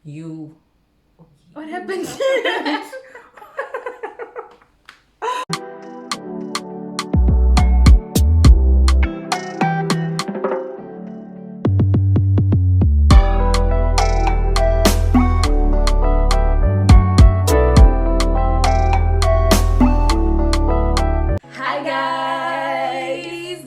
you. What happened? Hi guys,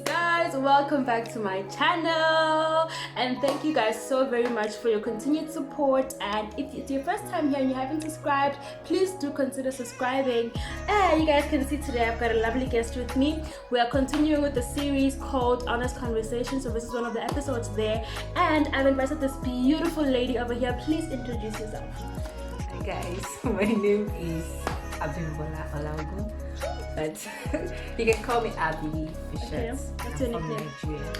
welcome back to my channel, and thank you guys so very much for your continued support. And if it's your first time here and you haven't subscribed, please do consider subscribing. And you guys can see today I've got a lovely guest with me. We are continuing with the series called Honest Conversations, so this is one of the episodes there, and I've invited this beautiful lady over here. Please introduce yourself. Hi guys, my name is Abimola Olaogun, but you can call me Abby for Okay, short. that's I'm your from nickname. Nigeria.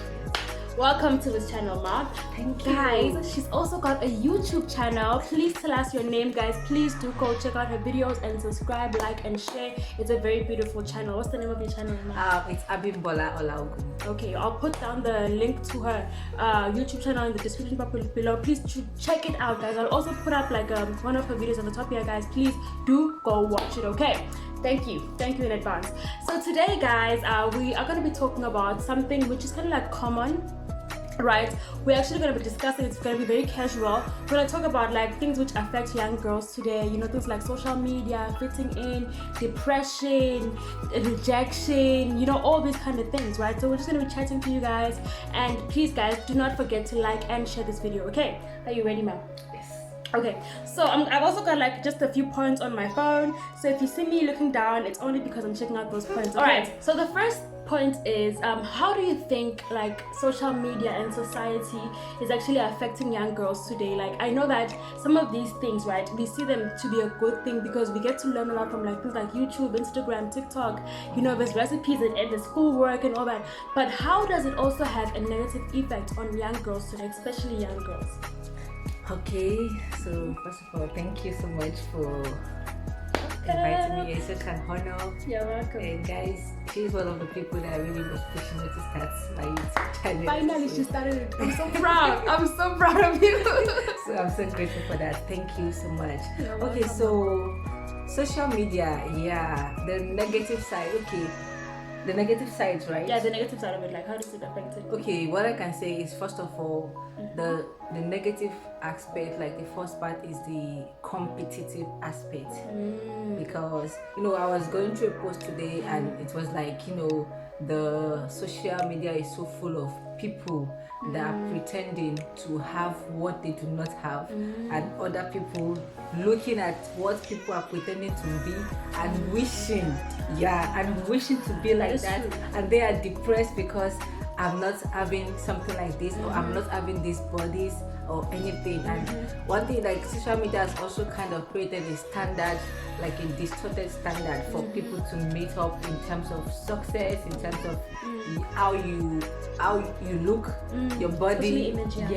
Welcome to this channel, Ma. Thank you. Guys, she's also got a YouTube channel. Please tell us your name, guys. Please do go check out her videos and subscribe, like, and share. It's a very beautiful channel. What's the name of your channel, Ma? It's Abimola Olaogun. Okay, I'll put down the link to her YouTube channel in the description box below. Please check it out, guys. I'll also put up like one of her videos on the top here, guys. Please do go watch it, okay? Thank you in advance. So today, guys, we are going to be talking about something which is kind of like common, right? We're actually going to be discussing, it's going to be very casual. We're going to talk about like things which affect young girls today, you know, things like social media, fitting in, depression, rejection, you know, all these kind of things, right? So we're just going to be chatting to you guys, and please guys, do not forget to like and share this video, okay? Are you ready, ma'am? Okay, so I've also got like just a few points on my phone. So if you see me looking down, it's only because I'm checking out those points. Okay. All right. So the first point is, how do you think like social media and society is actually affecting young girls today? Like, I know that some of these things, right, we see them to be a good thing because we get to learn a lot from like things like YouTube, Instagram, TikTok. You know, there's recipes and the schoolwork and all that. But how does it also have a negative effect on young girls today, especially young girls? Okay, so first of all, thank you so much for inviting me. It's such an honor. You're welcome. And guys, she's one of the people that really was pushing me to start my YouTube channel. Finally, she started it. I'm so proud. I'm so proud of you. So I'm so grateful for that. Thank you so much. You're Okay, welcome. so social media, yeah, the negative side. Okay, the negative sides, right? Yeah, the negative side of it. Like, how does it affect it? Okay, what I can say is, first of all, the negative aspect, like the first part, is the competitive aspect. Because you know, I was going through a post today and it was like, you know, the social media is so full of people that are pretending to have what they do not have, and other people looking at what people are pretending to be and wishing to be like That's that, true. and they are depressed because I'm not having something like this, or I'm not having these bodies or anything. And one thing, like, social media has also kind of created a standard, like a distorted standard for people to meet up in terms of success, in terms of how you look, your body, Especially image, your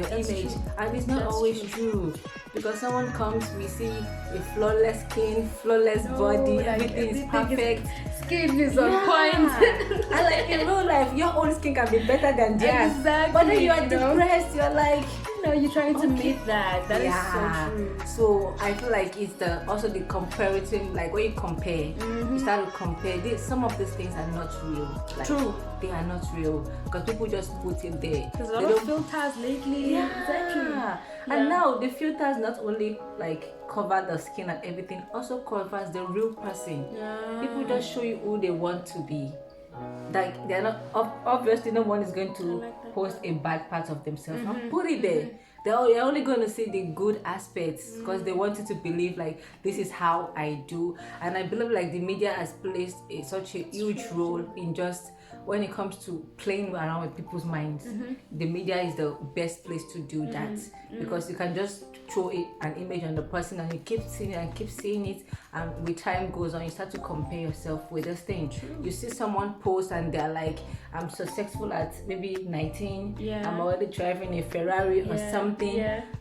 That's image. true. And it's not That's always true, because someone comes, we see a flawless skin, flawless body, like everything is everything perfect. Skin is on point. And like in real life, your own skin can be better than theirs. Exactly, But then you are you know? depressed, you're like, No, you're trying to meet that. That is yeah. so true. So I feel like it's also the comparative, like when you compare, you start to compare. Some of these things are not real. Like, True. They are not real because people just put it there. There's a They lot of don't- filters lately. Yeah. Exactly. And now the filters not only like cover the skin and everything, also covers the real person. Yeah. People just show you who they want to be. Like, they're not obviously, no one is going to like that. post a bad part of themselves and put it there. You're only going to see the good aspects because they want you to believe like this is how I do. And I believe like the media has placed such a huge role in just when it comes to playing around with people's minds. The media is the best place to do that because you can just throw an image on the person and you keep seeing it and keep seeing it, and with time goes on you start to compare yourself with this thing. You see someone post and they're like, I'm successful at maybe 19, I'm already driving a Ferrari or something.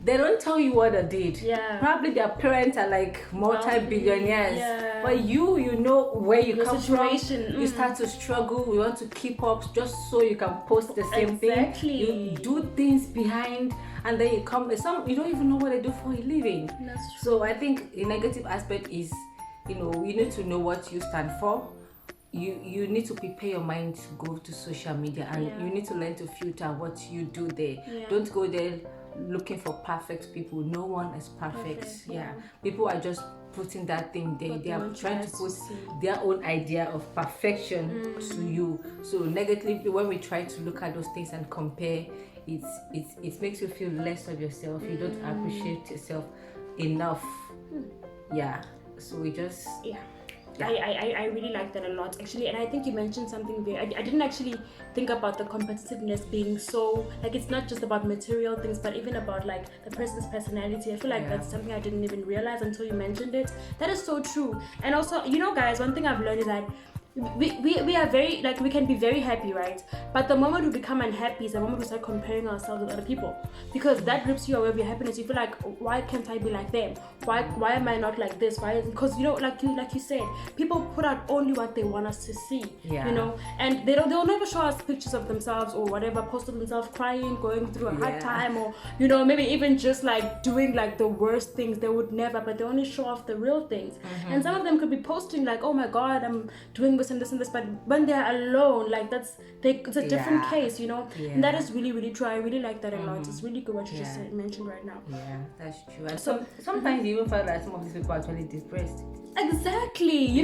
They don't tell you what they did. Probably their parents are like multi-billionaires, but you know where you come from. You start to struggle, you want to keep up just so you can post the same thing. You do things behind, and then you come. You don't even know what they do for a living. That's true. So I think a negative aspect is, you need to know what you stand for. You need to prepare your mind to go to social media, and you need to learn to filter what you do there. Don't go there looking for perfect people. No one is perfect. People are just putting that thing there. They are trying to put their own idea of perfection to you. So negatively, when we try to look at those things and compare, it makes you feel less of yourself. You don't appreciate yourself enough. So we just I really like that a lot, actually. And I think you mentioned something there. I didn't actually think about the competitiveness being so, like, it's not just about material things, but even about like the person's personality. I feel like that's something I didn't even realize until you mentioned it. That is so true. And also, guys, one thing I've learned is that we are very, like, we can be very happy, right? But the moment we become unhappy is the moment we start comparing ourselves with other people, because that rips you away of your happiness. You feel like, why can't I be like them? Why am I not like this? Why? Because like you said, people put out only what they want us to see. And they'll never show us pictures of themselves or whatever, post of themselves crying, going through a hard time, or maybe even just like doing like the worst things. They would never, but they only show off the real things. And some of them could be posting like, oh my god, I'm doing this and this and this, but when they're alone, like it's a different case, and that is really, really true. I really like that a lot. It's really good what you just mentioned right now. That's true. And so sometimes you even find that some of these people are actually depressed. Exactly.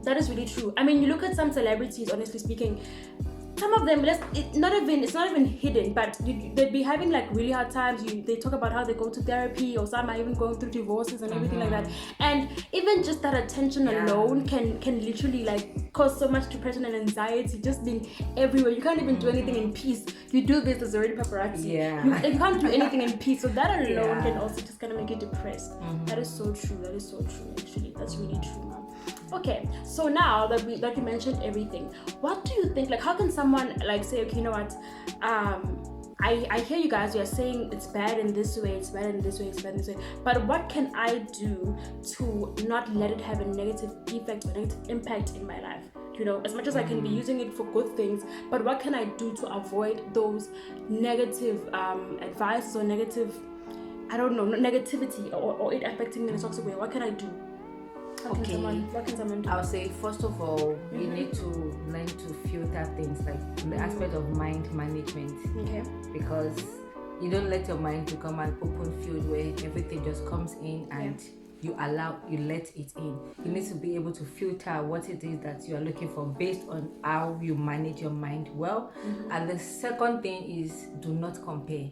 That is really true. I mean, you look at some celebrities, honestly speaking, some of them, it's not even hidden, but they'd be having like really hard times. They talk about how they go to therapy, or some are even going through divorces and everything like that. And even just that attention alone can literally like cause so much depression and anxiety, just being everywhere. You can't even do anything in peace. You do this, there's already paparazzi. You can't do anything in peace. So that alone can also just kind of make you depressed. That is so true. Actually, that's really true, man. Okay, so now that you mentioned everything, what do you think, like, how can someone like say, okay, you know what, I hear you guys, you're saying it's bad in this way, it's bad in this way, it's bad in this way, but what can I do to not let it have a negative effect or negative impact in my life? As much as I can be using it for good things, but what can I do to avoid those negative advices or negative, I don't know, negativity or it affecting me in a toxic way? What can I do? What can someone do? I'll say, first of all, you need to learn to filter things, like the aspect of mind management. Because you don't let your mind become an open field where everything just comes in and you let it in. You need to be able to filter what it is that you are looking for based on how you manage your mind well. And the second thing is, do not compare.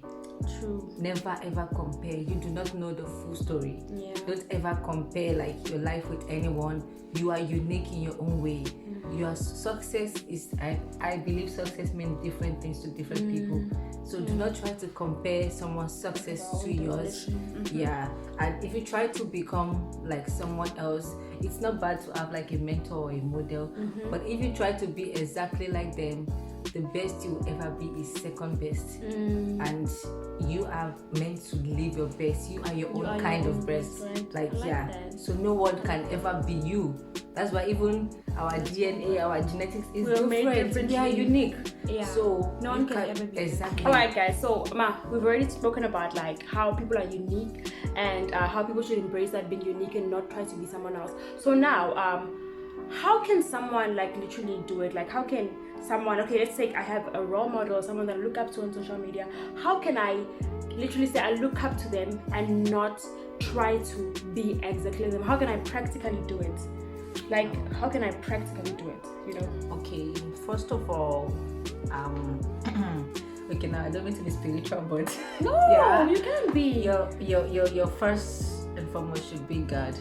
True. Never ever compare. You do not know the full story. Don't ever compare like your life with anyone. You are unique in your own way. Your success is, I believe success means different things to different people. So do not try to compare someone's success to yours. And if you try to become like someone else, it's not bad to have like a mentor or a model. But if you try to be exactly like them, the best you will ever be is second best. And you are meant to live your best. You are your own kind of best. Like so no one can ever be you. That's why even our DNA, our genetics is different. We are unique. So no one can ever be. Exactly. Alright guys, so we've already spoken about like how people are unique and how people should embrace that being unique and not try to be someone else. So now how can someone like literally do it? Like, how can someone, okay, let's say I have a role model or someone that I look up to on social media. How can I literally say I look up to them and not try to be exactly them? How can I practically do it? Like, how can I practically do it? Okay, first of all, okay, now I don't mean to be spiritual, but no, you can be. Your first and foremost should be God.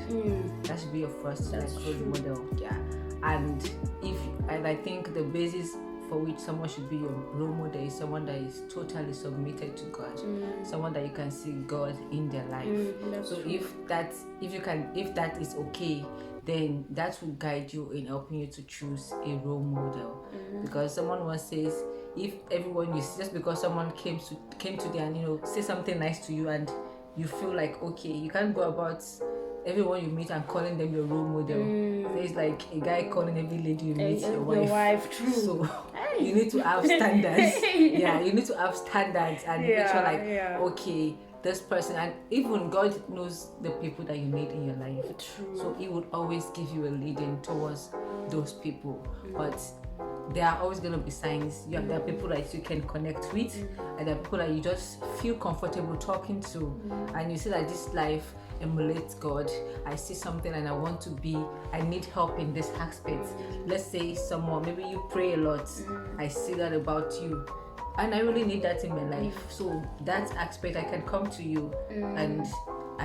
That should be your first role model. And I think the basis for which someone should be your role model is someone that is totally submitted to God, someone that you can see God in their life. So if that is okay, then that will guide you in helping you to choose a role model. Because someone once says, if everyone you see, just because someone came today and say something nice to you and you feel like, okay, you can't go about everyone you meet and calling them your role model. So it's like a guy calling every lady you meet your wife. True. So you need to have standards. Yeah, you need to have standards and make sure like, okay, this person, and even God knows the people that you need in your life. True. So He would always give you a leading towards those people. But there are always going to be signs. There are people that you can connect with, and there are people that you just feel comfortable talking to, and you see that this life emulates God. I see something and I need help in this aspect. Let's say someone, maybe you pray a lot. I see that about you, and I really need that in my life. So that aspect, I can come to you and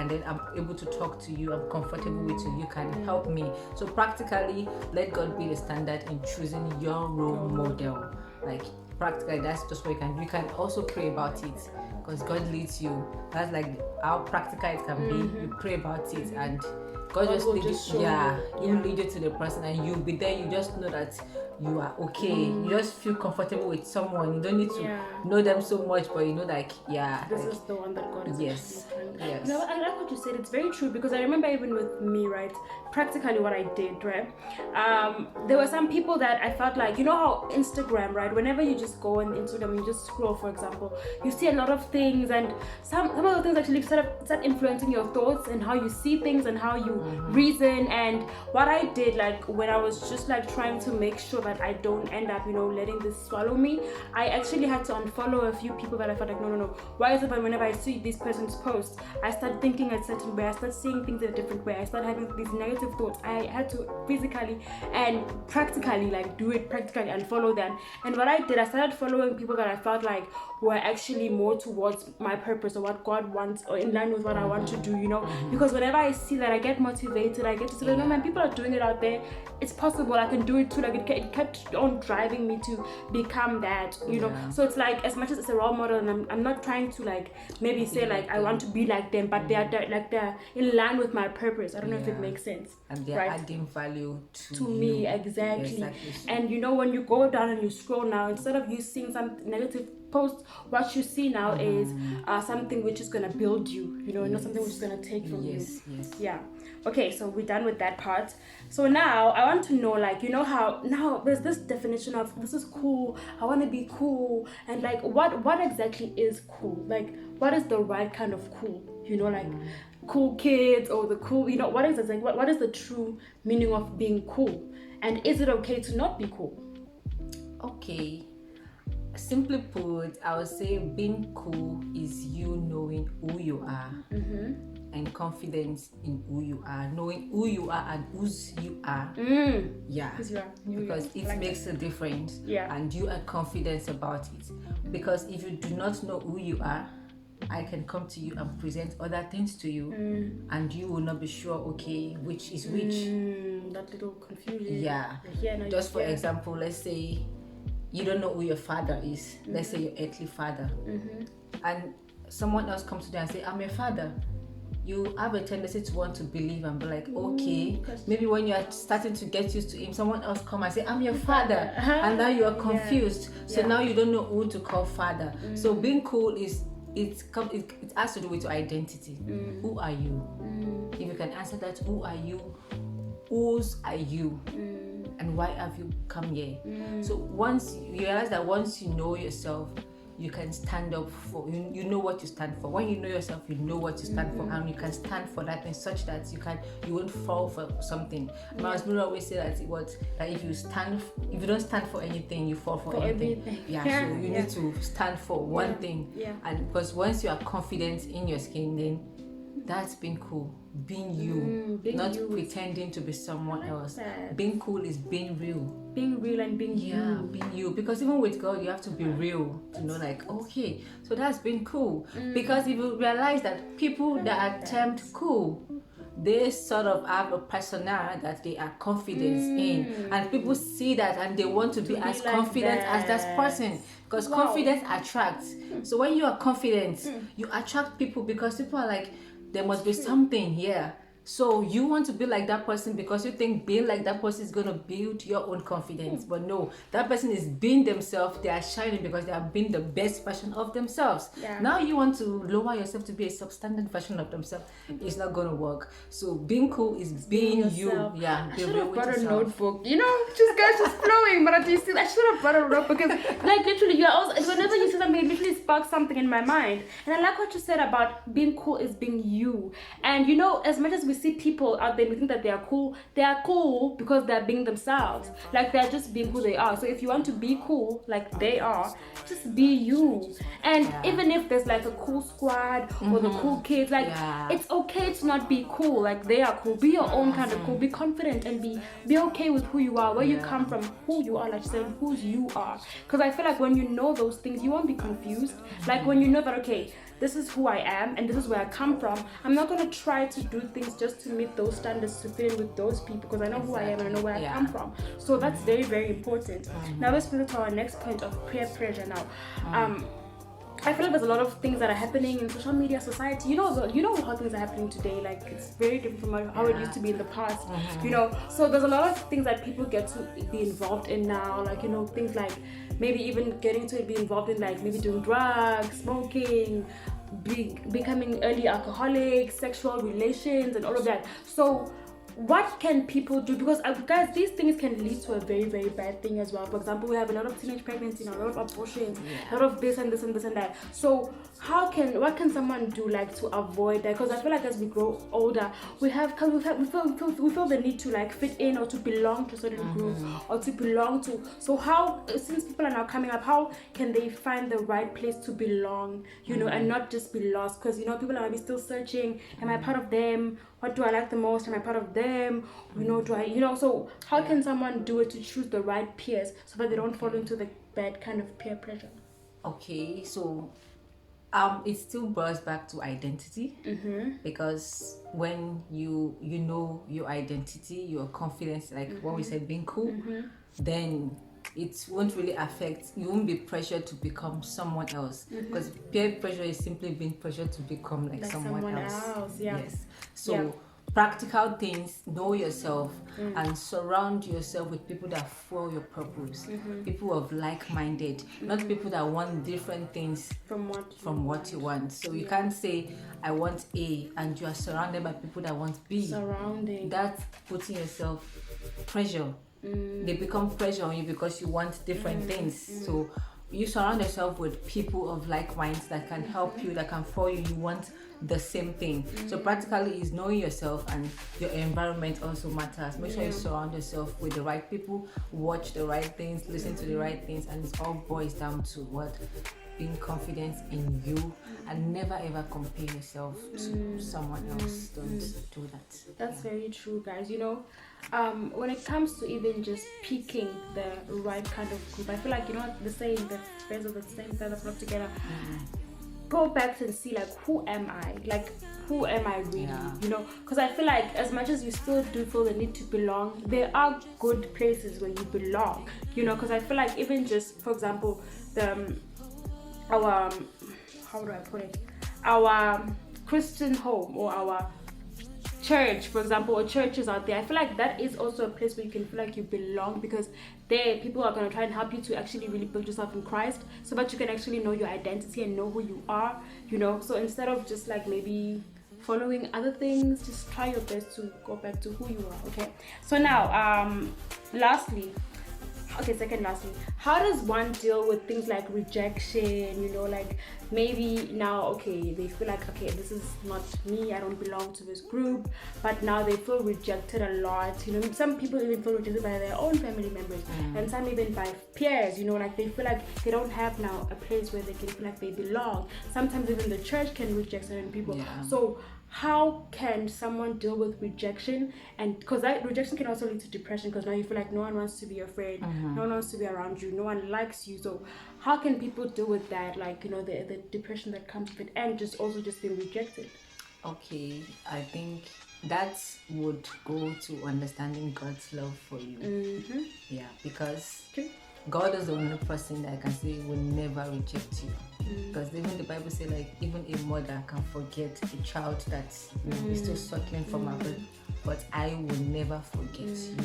then I'm able to talk to you. I'm comfortable with you. You can help me. So practically, let God be the standard in choosing your role model. Like practically, that's just what you can also pray about it, because God leads you. That's like how practical it can be. You pray about it, and God just lead you. He will lead you to the person, and you'll be there. You just know that you are okay. You just feel comfortable with someone. You don't need to know them so much, but you know, this is the one that God is yes. You know, I like what you said. It's very true, because I remember even with me, right, practically what I did, right, there were some people that I felt like, you know how Instagram, right, whenever you just go on Instagram, you just scroll, for example, you see a lot of things, and some of the things actually start influencing your thoughts and how you see things and how you reason. And what I did, like when I was just like trying to make sure that I don't end up, you know, letting this swallow me, I actually had to unfollow a few people that I felt like, no, why is it that whenever I see this person's post, I start thinking a certain way, I start seeing things in a different way, I start having these negative thoughts. I had to physically and practically like do it practically and follow them. And what I did, I started following people that I felt like were actually more towards my purpose or what God wants, or in line with what I want to do, you know, because whenever I see that, I get motivated. I get to say, no man, people are doing it out there, it's possible, I can do it too. Like it kept on driving me to become that, you know. So it's like, as much as it's a role model, and I'm not trying to like maybe say like I want to be like them, but they're in line with my purpose. I don't know if it makes sense. And they're adding value to me, exactly. And you know, when you go down and you scroll now, instead of you seeing some negative post, what you see now is something which is going to build you, you know, not something which is going to take from you. Yeah. Okay, so we're done with that part. So now I want to know, like, you know how now there's this definition of this is cool, I want to be cool, and like what exactly is cool? Like, what is the right kind of cool? You know, like cool kids or the cool, you know, what is it like? What is the true meaning of being cool? And is it okay to not be cool? Okay. Simply put, I would say being cool is you knowing who you are and confidence in who you are, knowing who you are and whose you are. Because it makes a difference. And you are confident about it. Because if you do not know who you are, I can come to you and present other things to you, and you will not be sure, okay, which is which. That little confusion. Just for example, let's say you don't know who your father is. Let's say your earthly father, and someone else comes to you and say, I'm your father. You have a tendency to want to believe and be like, okay, maybe when you are starting to get used to him, someone else come and say, I'm your father, and now you are confused. So now you don't know who to call father. So being cool is it has to do with your identity. Who are you? If you can answer that, who are you? Whose are you? And why have you come here? So once you realize that, once you know yourself, you can stand up for, you know what you stand for. When you know yourself, you know what you stand for, and you can stand for that in such that you won't fall for something. My husband always say that if you don't stand for anything, you fall for anything. So you need to stand for one thing. And because once you are confident in your skin, then that's being cool. Being you, not pretending to be someone else. Being cool is being real. Being real and being you. Being you. Because even with God, you have to be real to know, like, okay, so that's being cool. Because if you realize that people that are termed cool, they sort of have a persona that they are confident in, and people see that and they want to be as confident as that person, because confidence attracts. So when you are confident, you attract people, because people are like, there must be something here. So you want to be like that person because you think being like that person is going to build your own confidence. But no, that person is being themselves. They are shining because they are being the best version of themselves. Yeah. Now you want to lower yourself to be a substandard version of themselves. It's not going to work. So being cool is being you. yourself. Yeah. I be should real have with brought a yourself. notebook. You know, just guys just flowing. But I should have brought a notebook because, like, literally, you're also, whenever you say something, it literally sparks something in my mind. And I like what you said about being cool is being you. And you know, as much as we see people out there, we think that they are cool because they're being themselves. Like, they're just being who they are. So if you want to be cool like they are, just be you. And even if there's like a cool squad or the cool kids, like, it's okay to not be cool like they are cool. Be your own kind of cool. Be confident and be okay with who you are, where you come from, who you are, like you said, whose you are. Because I feel like when you know those things, you won't be confused. Like, when you know that, okay, this is who I am and this is where I come from, I'm not going to try to do things just to meet those standards, to fit in with those people, because I know who I am and I know where I come from. So that's very, very important. Now let's move to our next point of peer pressure now. I feel like there's a lot of things that are happening in social media, society. You know how things are happening today. Like, it's very different from how it used to be in the past. You know, so there's a lot of things that people get to be involved in now. Like, you know, things like maybe even getting to be involved in, like, maybe doing drugs, smoking, becoming early alcoholics, sexual relations, and all of that. So what can people do? Because guys, these things can lead to a very, very bad thing as well. For example, we have a lot of teenage pregnancy, a lot of abortions, a lot of this and this and this and that. So what can someone do, like, to avoid that? Because I feel like as we grow older, we feel the need to, like, fit in or to belong to a certain group or to belong to. So how, since people are now coming up, how can they find the right place to belong, you know, and not just be lost? Because, you know, people are maybe still searching. Am I part of them? What do I like the most? Am I part of them? You know, so how can someone do it to choose the right peers so that they don't fall into the bad kind of peer pressure? Okay, so it still boils back to identity, because when you know your identity, your confidence, like what we said, being cool, then it won't really affect, you won't be pressured to become someone else, because peer pressure is simply being pressured to become like someone else. Yes. So practical things, know yourself and surround yourself with people that follow your purpose, people of like-minded, not people that want different things from what you want. So you can't say I want A and you are surrounded by people that want B. That's putting yourself pressure. They become pressure on you because you want different things. So you surround yourself with people of like minds that can help you, that can follow you. You want the same thing. So practically is knowing yourself, and your environment also matters. Make sure you surround yourself with the right people, watch the right things, listen to the right things, and it all boils down to what? Being confident in you, and never ever compare yourself to someone else. Don't do that. That's very true, guys. You know, when it comes to even just picking the right kind of group, I feel like, you know, the saying that friends of the same feather flock together. Go back and see, like, who am I? Like, who am I really? You know, because I feel like as much as you still do feel the need to belong, there are good places where you belong. You know, because I feel like even just, for example, our how do I put it? Our Christian home or our church, for example, or churches out there, I feel like that is also a place where you can feel like you belong, because there people are going to try and help you to actually really build yourself in Christ, so that you can actually know your identity and know who you are, you know. So instead of just like maybe following other things, just try your best to go back to who you are. Okay, so now lastly, how does one deal with things like rejection? You know, like maybe now, okay, they feel like, okay, this is not me, I don't belong to this group, but now they feel rejected a lot. You know, some people even feel rejected by their own family members, and some even by peers. You know, like they feel like they don't have now a place where they can feel like they belong. Sometimes even the church can reject certain people. So how can someone deal with rejection? And because that rejection can also lead to depression, because now you feel like no one wants to be your friend, no one wants to be around you, no one likes you. So how can people deal with that, like, you know, the depression that comes with it, and just being rejected? Okay, I think that would go to understanding God's love for you. Yeah, because God is the only person that I can say will never reject you. Because even the Bible says, like, even a mother can forget a child that is still suckling from her breast, but I will never forget you.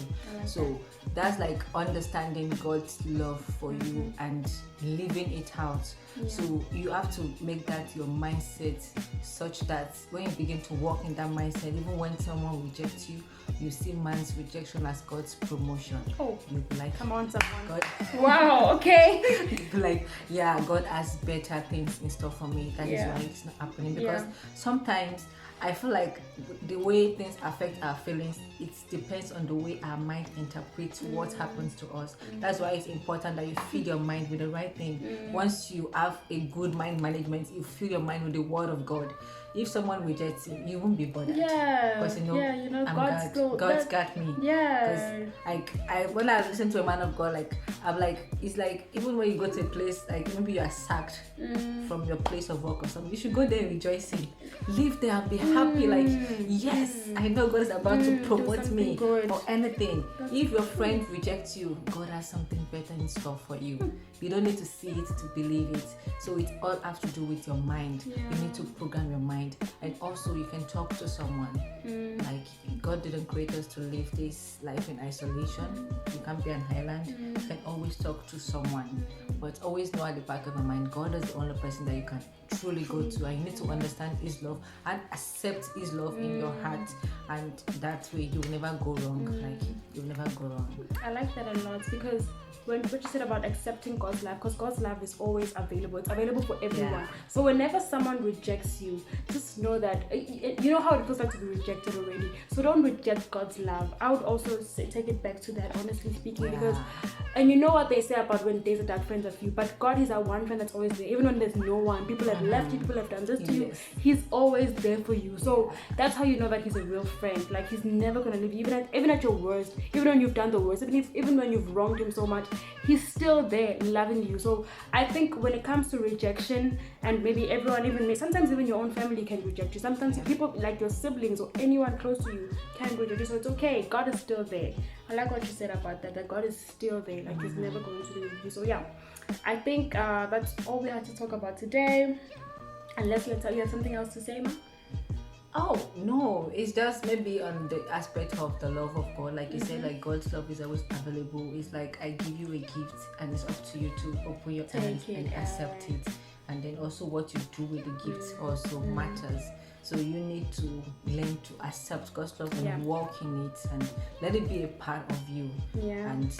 So that's like understanding God's love for you and living it out. So you have to make that your mindset, such that when you begin to walk in that mindset, even when someone rejects you, you see man's rejection as God's promotion. You'll be like, come on, someone. God. Wow, okay. You'll be like, yeah, God has better things in store for me. That is why it's not happening. Because sometimes I feel like the way things affect our feelings, it depends on the way our mind interprets what happens to us. That's why it's important that you feed your mind with the right thing. Once you have a good mind management, you fill your mind with the word of God. If someone rejects you, you won't be bothered. Because God's got me. Because when I listen to a man of God, like I'm like, it's like even when you go to a place, like maybe you are sacked from your place of work or something, you should go there rejoicing. Live there and be happy, like yes, I know God is about to promote me good. Or anything. If your friend rejects you, God has something better in store for you. You don't need to see it to believe it. So it all has to do with your mind. You need to program your mind. And also you can talk to someone. Like God didn't create us to live this life in isolation. You can't be an island. You can always talk to someone. But always know at the back of your mind, God is the only person that you can truly go to, and you need to understand His love and accept His love in your heart, and that way you will never go wrong. Like you'll never go wrong. I like that a lot, because what you said about accepting God's love, because God's love is always available. It's available for everyone. So whenever someone rejects you, just know that you know how it feels like to be rejected already. So don't reject God's love. I would also take it back to that, honestly speaking, because and you know what they say about when there's a dark friend of you, but God is our one friend that's always there. Even when there's no one, people have left you, people have done this to you, He's always there for you. So that's how you know that He's a real friend. Like He's never gonna leave you, even at your worst, even when you've done the worst, even when you've wronged Him so much, He's still there loving you. So I think when it comes to rejection, and maybe everyone, sometimes even your own family can reject you. Sometimes people like your siblings or anyone close to you can reject you. So it's okay. God is still there. I like what you said about that God is still there. Like He's never going to leave you. So yeah, I think that's all we had to talk about today. Unless you have something else to say, Ma? Oh no, it's just maybe on the aspect of the love of God. Like you said, like God's love is always available. It's like I give you a gift and it's up to you to open your eyes and accept it. And then also what you do with the gifts also matters. So you need to learn to accept God's love and walk in it and let it be a part of you. And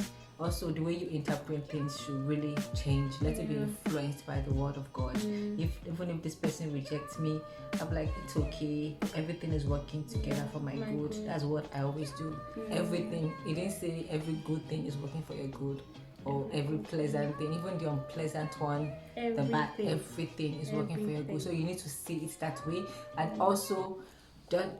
also the way you interpret things should really change. Let it be influenced by the word of God. Even if this person rejects me, I'm like, it's okay, everything is working together for my good. That's what I always do. Everything, it didn't say every good thing is working for your good, or every pleasant thing, even the unpleasant one, the bad, everything is working for your good. So you need to see it that way. And also,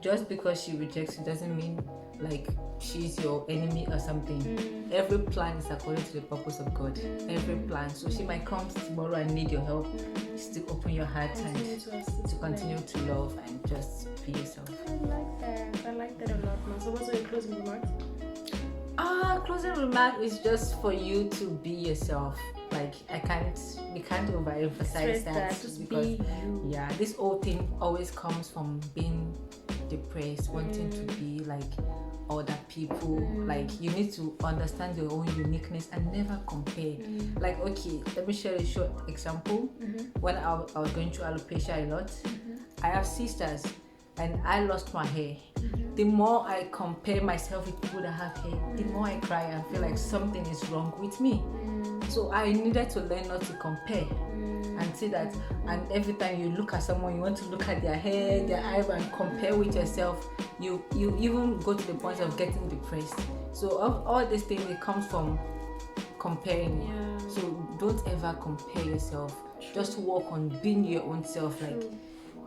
just because she rejects you doesn't mean like she's your enemy or something. Every plan is according to the purpose of God. Every plan. So she might come tomorrow and need your help. Still open your heart and to continue to love and just be yourself. I like that a lot, Ma. So what's your closing remarks? Closing remark is just for you to be yourself. Like we can't overemphasize that just because be you. This whole thing always comes from being depressed, wanting to be like other people. Like you need to understand your own uniqueness and never compare. Like okay, let me share a short example. When I was going through alopecia a lot, I have sisters and I lost my hair. The more I compare myself with people that have hair, the more I cry and feel like something is wrong with me. So I needed to learn not to compare and see that. And every time you look at someone, you want to look at their hair, their eyebrow, and compare with yourself. You even go to the point of getting depressed. So all this thing, it comes from comparing. So don't ever compare yourself. Just work on being your own self. Like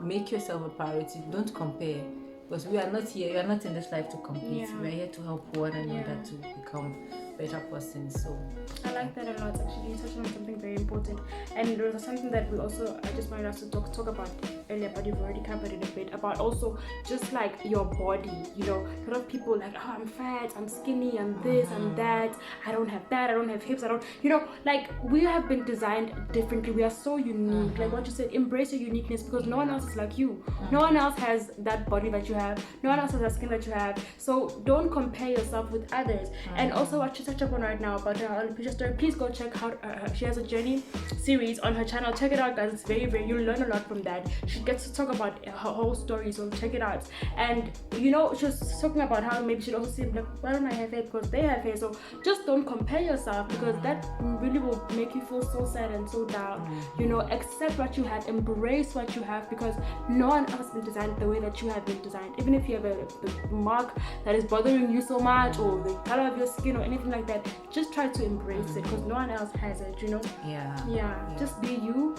make yourself a priority. Don't compare. Because we are not here, we are not in this life to compete. We are here to help one another to become better person. So I like that a lot. Actually, you touched on something very important, and there was something that I just wanted us to talk about earlier, but you've already covered it a bit, about also just like your body. You know, a lot of people like, oh, I'm fat, I'm skinny, I'm this, I'm that, I don't have that, I don't have hips, I don't, you know, like we have been designed differently. We are so unique. Like what you said, embrace your uniqueness, because no one else is like you. No one else has that body that you have. No one else has that skin that you have. So don't compare yourself with others. And also what you touched upon right now about her alopecia story, please go check out she has a journey series on her channel. Check it out, guys. It's very, very, you'll learn a lot from that. She gets to talk about her whole story, so check it out. And you know, she was talking about how maybe she'd also see like, why don't I have hair because they have hair. So just don't compare yourself, because that really will make you feel so sad and so down. You know, accept what you have, embrace what you have, because no one else has been designed the way that you have been designed. Even if you have a mark that is bothering you so much, or the color of your skin or anything like that, just try to embrace it, because no one else has it, you know. Yeah, just be you,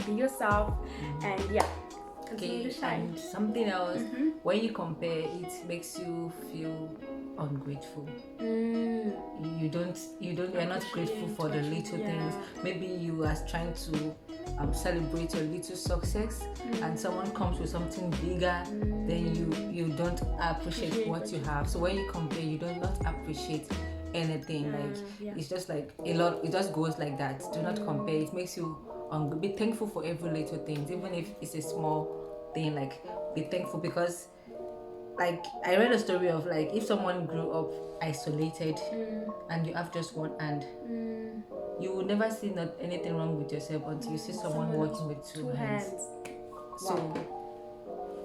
be yourself, and continue to shine. And something else, when you compare, it makes you feel ungrateful. You're not grateful for the little things. Maybe you are trying to celebrate your little success, and someone comes with something bigger, then you don't appreciate what you have. So when you compare, you do not appreciate anything. It's just like a lot, it just goes like that. Do not compare. It makes you be thankful for every little thing, even if it's a small thing. Like, be thankful, because like I read a story of like, if someone grew up isolated and you have just one hand, you will never see anything wrong with yourself until you see someone working with two hands. So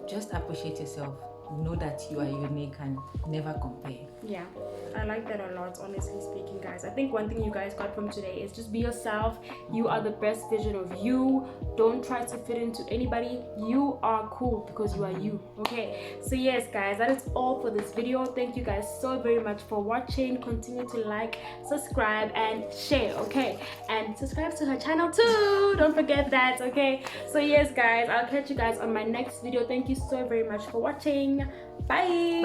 just appreciate yourself. Know that you are unique and never compare. Yeah, I like that a lot, honestly speaking, guys. I think one thing you guys got from today is just be yourself. You are the best version of you. Don't try to fit into anybody. You are cool because you are you. Okay, so yes, guys, that is all for this video. Thank you guys so very much for watching. Continue to like, subscribe, and share. Okay, and subscribe to her channel too. Don't forget that. Okay, so yes, guys, I'll catch you guys on my next video. Thank you so very much for watching. Bye.